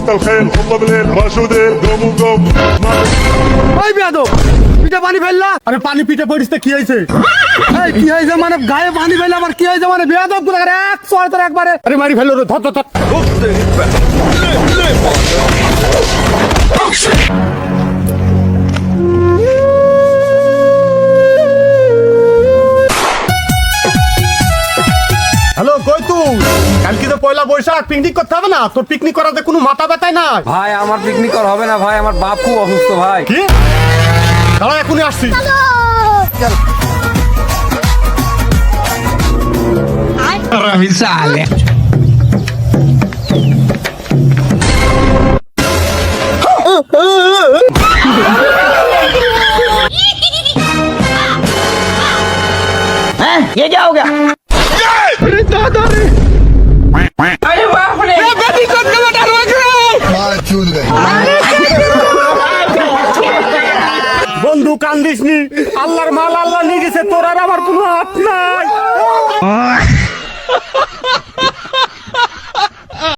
وسط الخيل خطة بالليل راشودين قوموا قوم ওই বেয়াদো পিঠে পানি ফেললা আরে পানি পিঠে পড়িস তো কি হয়েছে? এই কি হয়েছে মানে গায়ে পানি ফেললা আবার কি হয়েছে মানে বেয়াদব গুলো করে এক সর তোর একবারে আরে মারি ফেলো রে, ধর ধর ধর। হ্যালো কই তুই? কালকে তো পয়লা বৈশাখ, পিকনিক করতে হবে না? তোর পিকনিক করাতে কোনো মাথা ব্যথায় না? ভাই আমার পিকনিক করা হবে না ভাই, আমার বাপ খুব অসুস্থ ভাই। কি? দাঁড়া এখনই আসছি। ये क्या हो गया? अरे दादा रे अरे बाप रे! बेबी कट के बेटा रोक रे বন্ধু কান্দিস নি, আল্লাহর মাল আল্লাহ নিয়ে গেছে, তোর আর আমার কোনো হাত নাই।